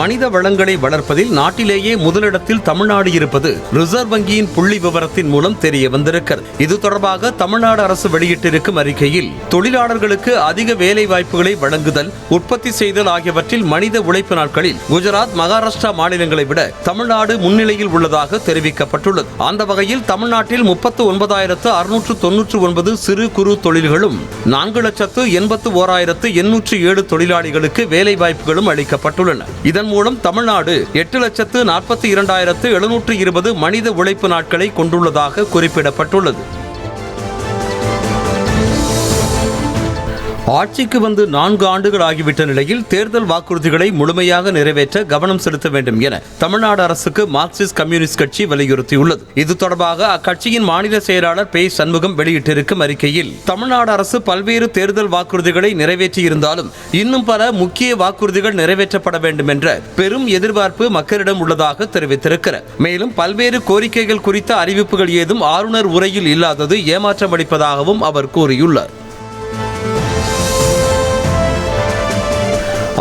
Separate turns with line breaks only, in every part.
மனித வளங்களை வளர்ப்பதில் நாட்டிலேயே முதலிடத்தில் தமிழ்நாடு இருப்பது ரிசர்வ் வங்கியின் புள்ளி விவரத்தின் மூலம் தெரிய வந்திருக்கிறது. இது தொடர்பாக தமிழ்நாடு அரசு வெளியிட்டிருக்கும் அறிக்கையில் தொழிலாளர்களுக்கு அதிக வேலை வாய்ப்புகளை வழங்குதல், உற்பத்தி செய்தல் ஆகியவற்றில் மனித உழைப்பு நாட்களில் குஜராத், மகாராஷ்டிரா மாநிலங்களை விட தமிழ்நாடு முன்னிலையில் உள்ளதாக தெரிவிக்கப்பட்டுள்ளது. அந்த வகையில் தமிழ்நாட்டில் 39,699 சிறு குறு தொழில்களும் 4,81,807 தொழிலாளிகளுக்கு வேலை வாய்ப்புகளும் அளிக்கப்பட்டுள்ளன. இதன் மூலம் தமிழ்நாடு 8,42,720 மனித உழைப்பு நாட்களை கொண்டுள்ளதாக குறிப்பிடப்பட்டுள்ளது. ஆட்சிக்கு வந்து 4 ஆண்டுகள் ஆகிவிட்ட நிலையில் தேர்தல் வாக்குறுதிகளை முழுமையாக நிறைவேற்ற கவனம் செலுத்த வேண்டும் என தமிழ்நாடு அரசுக்கு மார்க்சிஸ்ட் கம்யூனிஸ்ட் கட்சி வலியுறுத்தியுள்ளது. இது தொடர்பாக அக்கட்சியின் மாநில செயலாளர் பே. சண்முகம் வெளியிட்டிருக்கும் அறிக்கையில், தமிழ்நாடு அரசு பல்வேறு தேர்தல் வாக்குறுதிகளை நிறைவேற்றியிருந்தாலும் இன்னும் பல முக்கிய வாக்குறுதிகள் நிறைவேற்றப்பட வேண்டும் என்ற பெரும் எதிர்பார்ப்பு மக்களிடம் உள்ளதாக தெரிவித்திருக்கிறார். மேலும் பல்வேறு கோரிக்கைகள் குறித்த அறிவிப்புகள் ஏதும் ஆளுநர் உரையில் இல்லாதது ஏமாற்றம் அளிப்பதாகவும் அவர் கூறியுள்ளார்.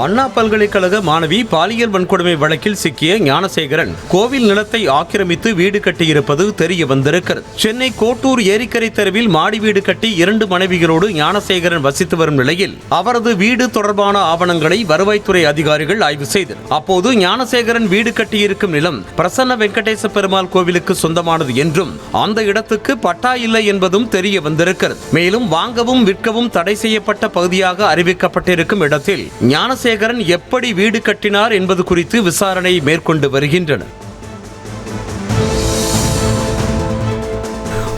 அண்ணா பல்கலைக்கழக மாணவி பாலியல் வன்கொடுமை வழக்கில் சிக்கிய ஞானசேகரன் கோவில் நிலத்தை ஆக்கிரமித்து வீடு கட்டியிருப்பது தெரிய வந்திருக்கிறது. சென்னை கோட்டூர் ஏரிக்கரை தெருவில் மாடி வீடு கட்டி 2 மனைவிகளோடு ஞானசேகரன் வசித்து வரும் நிலையில் அவரது வீடு தொடர்பான ஆவணங்களை வருவாய்த்துறை அதிகாரிகள் ஆய்வு செய்தனர். அப்போது ஞானசேகரன் வீடு கட்டியிருக்கும் நிலம் பிரசன்ன வெங்கடேச பெருமாள் கோவிலுக்கு சொந்தமானது என்றும் அந்த இடத்துக்கு பட்டா இல்லை என்பதும் தெரிய வந்திருக்கிறது. மேலும் வாங்கவும் விற்கவும் தடை செய்யப்பட்ட பகுதியாக அறிவிக்கப்பட்டிருக்கும் இடத்தில் ஞானசேகரன் எப்படி வீடு கட்டினார் என்பது குறித்து விசாரணை மேற்கொண்டு வருகின்றனர்.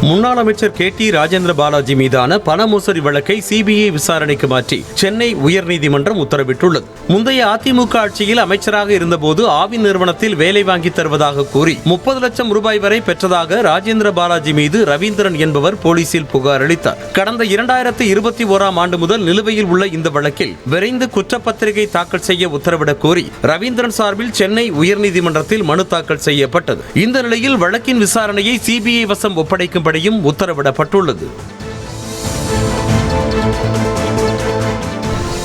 முன்னாள் அமைச்சர் கே.டி. ராஜேந்திர பாலாஜி மீதான பண மோசடி வழக்கை சிபிஐ விசாரணைக்கு மாற்றி சென்னை உயர்நீதிமன்றம் உத்தரவிட்டுள்ளது. முந்தைய அதிமுக ஆட்சியில் அமைச்சராக இருந்தபோது ஆவின் நிறுவனத்தில் வேலை வாங்கி தருவதாக கூறி 30 லட்சம் ரூபாய் வரை பெற்றதாக ராஜேந்திர பாலாஜி மீது ரவீந்திரன் என்பவர் போலீசில் புகார் அளித்தார். கடந்த 2021 ஆண்டு முதல் நிலுவையில் உள்ள இந்த வழக்கில் விரைந்து குற்றப்பத்திரிகை தாக்கல் செய்ய உத்தரவிடக் கோரி ரவீந்திரன் சார்பில் சென்னை உயர்நீதிமன்றத்தில் மனு தாக்கல் செய்யப்பட்டது. இந்த நிலையில் வழக்கின் விசாரணையை சிபிஐ வசம் ஒப்படைக்கும்படி உத்தரவிடப்பட்டுள்ளது.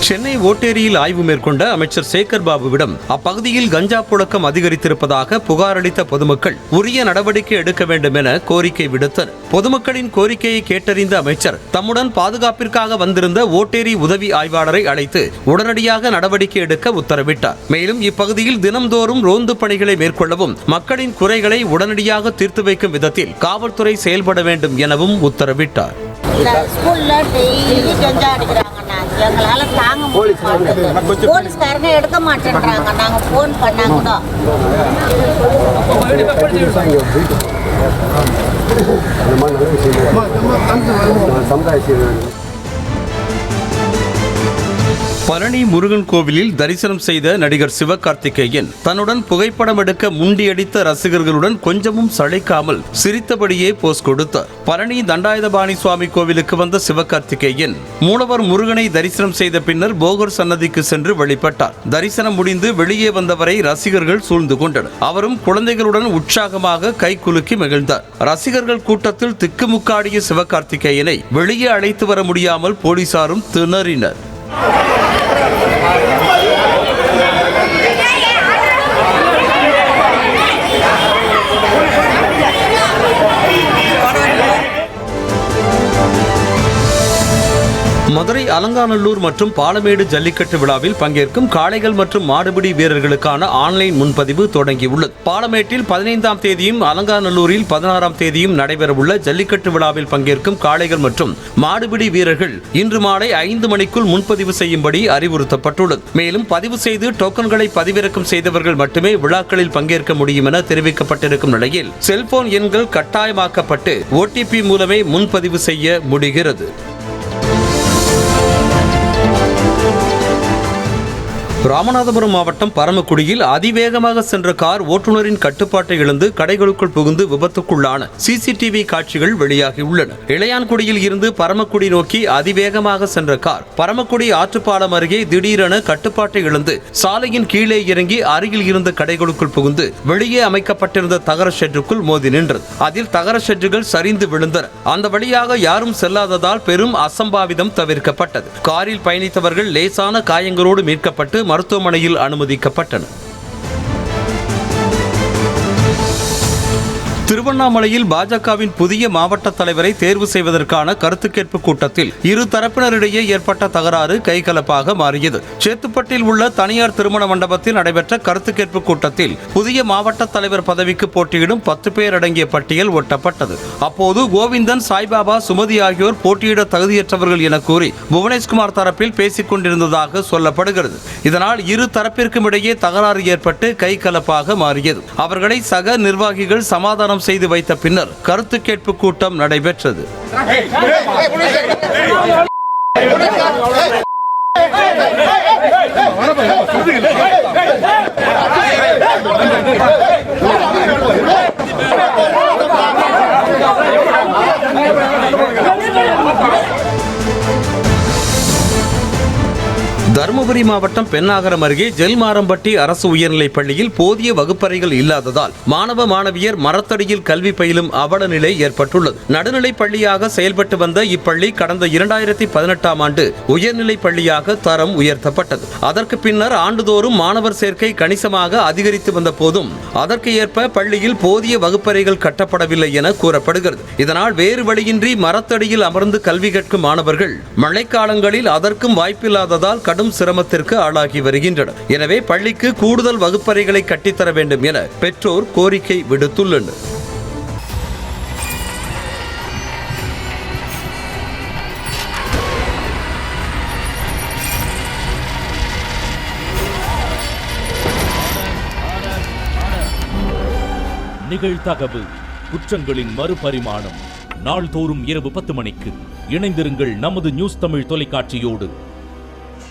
சென்னை ஓட்டேரியில் ஆய்வு மேற்கொண்ட அமைச்சர் சேகர் பாபுவிடம் அப்பகுதியில் கஞ்சா புழக்கம் அதிகரித்திருப்பதாக புகார் அளித்த பொதுமக்கள் உரிய நடவடிக்கை எடுக்க வேண்டும் என கோரிக்கை விடுத்தனர். பொதுமக்களின் கோரிக்கையை கேட்டறிந்த அமைச்சர் தம்முடன் பாதுகாப்பிற்காக வந்திருந்த ஓட்டேரி உதவி ஆய்வாளரை அழைத்து உடனடியாக நடவடிக்கை எடுக்க உத்தரவிட்டார். மேலும் இப்பகுதியில் தினம்தோறும் ரோந்து பணிகளை மேற்கொள்ளவும் மக்களின் குறைகளை உடனடியாக தீர்த்து வைக்கும் விதத்தில் காவல்துறை செயல்பட வேண்டும் எனவும் உத்தரவிட்டார்.
எங்களால தாங்க முடியல. போலீஸ்காரங்க எடுக்க மாட்டேன்றாங்க. நாங்க போன் பண்ணா கூட
பழனி முருகன் கோவிலில் தரிசனம் செய்த நடிகர் சிவகார்த்திகேயன் தன்னுடன் புகைப்படம் எடுக்க முண்டியடித்த ரசிகர்களுடன் கொஞ்சமும் சளைக்காமல் சிரித்தபடியே போஸ் கொடுத்தார். பழனி தண்டாயுதபாணி சுவாமி கோவிலுக்கு வந்த சிவகார்த்திகேயன் மூலவர் முருகனை தரிசனம் செய்த பின்னர் போகர் சன்னதிக்கு சென்று வழிபட்டார். தரிசனம் முடிந்து வெளியே வந்தவரை ரசிகர்கள் சூழ்ந்து கொண்டனர். அவரும் குழந்தைகளுடன் உற்சாகமாக கை குலுக்கி மகிழ்ந்தார். ரசிகர்கள் கூட்டத்தில் திக்குமுக்காடிய சிவகார்த்திகேயனை வெளியே அழைத்து வர முடியாமல் போலீசாரும் திணறினர். மதுரை அலங்காநல்லூர் மற்றும் பாலமேடு ஜல்லிக்கட்டு விழாவில் பங்கேற்கும் காளைகள் மற்றும் மாடுபிடி வீரர்களுக்கான ஆன்லைன் முன்பதிவு தொடங்கியுள்ளது. பாலமேட்டில் 15ஆம் தேதியும் அலங்காநல்லூரில் 16ஆம் தேதியும் நடைபெறவுள்ள ஜல்லிக்கட்டு விழாவில் பங்கேற்கும் காளைகள் மற்றும் மாடுபிடி வீரர்கள் இன்று மாலை 5 மணிக்குள் முன்பதிவு செய்யும்படி அறிவுறுத்தப்பட்டுள்ளது. மேலும் பதிவு செய்து டோக்கன்களை பதிவிறக்கம் செய்தவர்கள் மட்டுமே விழாக்களில் பங்கேற்க முடியும் என தெரிவிக்கப்பட்டிருக்கும் நிலையில் செல்போன் எண்கள் கட்டாயமாக்கப்பட்டு OTP மூலமே முன்பதிவு செய்ய முடிகிறது. ராமநாதபுரம் மாவட்டம் பரமக்குடியில் அதிவேகமாக சென்ற கார் ஓட்டுநரின் கட்டுப்பாட்டை இழந்து கடைகளுக்குள் புகுந்து விபத்துக்குள்ளான சிசிடிவி காட்சிகள் வெளியாகியுள்ளன. இளையான்குடியில் இருந்து பரமக்குடி நோக்கி அதிவேகமாக சென்ற கார் பரமக்குடி ஆற்றுப்பாலம் அருகே திடீரென கட்டுப்பாட்டை இழந்து சாலையின் கீழே இறங்கி அருகில் இருந்த கடைகளுக்குள் புகுந்து வெளியே அமைக்கப்பட்டிருந்த தகர ஷெட்டுக்குள் மோதி நின்றது. அதில் தகர ஷெட்டுகள் சரிந்து விழுந்தன. அந்த வழியாக யாரும் செல்லாததால் பெரும் அசம்பாவிதம் தவிர்க்கப்பட்டது. காரில் பயணித்தவர்கள் லேசான காயங்களோடு மீட்கப்பட்டு மருத்துவமனையில் அனுமதிக்கப்பட்டனர். திருவண்ணாமலையில் பாஜகவின் புதிய மாவட்ட தலைவரை தேர்வு செய்வதற்கான கருத்து கேட்பு கூட்டத்தில் இரு தரப்பினரிடையே ஏற்பட்ட தகராறு கைகலப்பாக மாறியது. சேத்துப்பட்டில் உள்ள தனியார் திருமண மண்டபத்தில் நடைபெற்ற கருத்து கேட்பு கூட்டத்தில் புதிய மாவட்ட தலைவர் பதவிக்கு போட்டியிடும் 10 பேர் அடங்கிய பட்டியல் ஒட்டப்பட்டது. அப்போது கோவிந்தன், சாய்பாபா, சுமதி ஆகியோர் போட்டியிட தகுதியற்றவர்கள் என கூறி புவனேஷ்குமார் தரப்பில் பேசிக் கொண்டிருந்ததாக சொல்லப்படுகிறது. இதனால் இரு தரப்பிற்கும் இடையே தகராறு ஏற்பட்டு கைகலப்பாக மாறியது. அவர்களை சக நிர்வாகிகள் சமாதானம் செய்து வைத்த பின்னர் கருத்து கேட்பு கூட்டம் நடைபெற்றது. தருமபுரி மாவட்டம் பென்னாகரம் அருகே ஜெல்மாரம்பட்டி அரசு உயர்நிலைப் பள்ளியில் போதிய வகுப்பறைகள் இல்லாததால் மாணவ மாணவியர் மரத்தடியில் கல்வி பயிலும் அவல நிலை ஏற்பட்டுள்ளது. நடுநிலைப் பள்ளியாக செயல்பட்டு வந்த இப்பள்ளி கடந்த 2018ஆம் ஆண்டு உயர்நிலைப் பள்ளியாக தரம் உயர்த்தப்பட்டது. அதற்கு பின்னர் ஆண்டுதோறும் மாணவர் சேர்க்கை கணிசமாக அதிகரித்து வந்த போதும் அதற்கு ஏற்ப பள்ளியில் போதிய வகுப்பறைகள் கட்டப்படவில்லை என கூறப்படுகிறது. இதனால் வேறு வழியின்றி மரத்தடியில் அமர்ந்து கல்வி கற்கும் மாணவர்கள் மழைக்காலங்களில் அதற்கும் வாய்ப்பில்லாததால் கடும் சிரமத்திற்கு ஆளாகி வருகின்றனர். எனவே பள்ளிக்கு கூடுதல் வகுப்பறைகளை கட்டித்தர வேண்டும் என பெற்றோர் கோரிக்கை விடுத்துள்ளனர்.
நிகழ்தகவு குற்றங்களின் மறுபரிமாணம் நாள்தோறும் இரவு 10 மணிக்கு இணைந்திருங்கள் நமது நியூஸ் தமிழ் தொலைக்காட்சியோடு.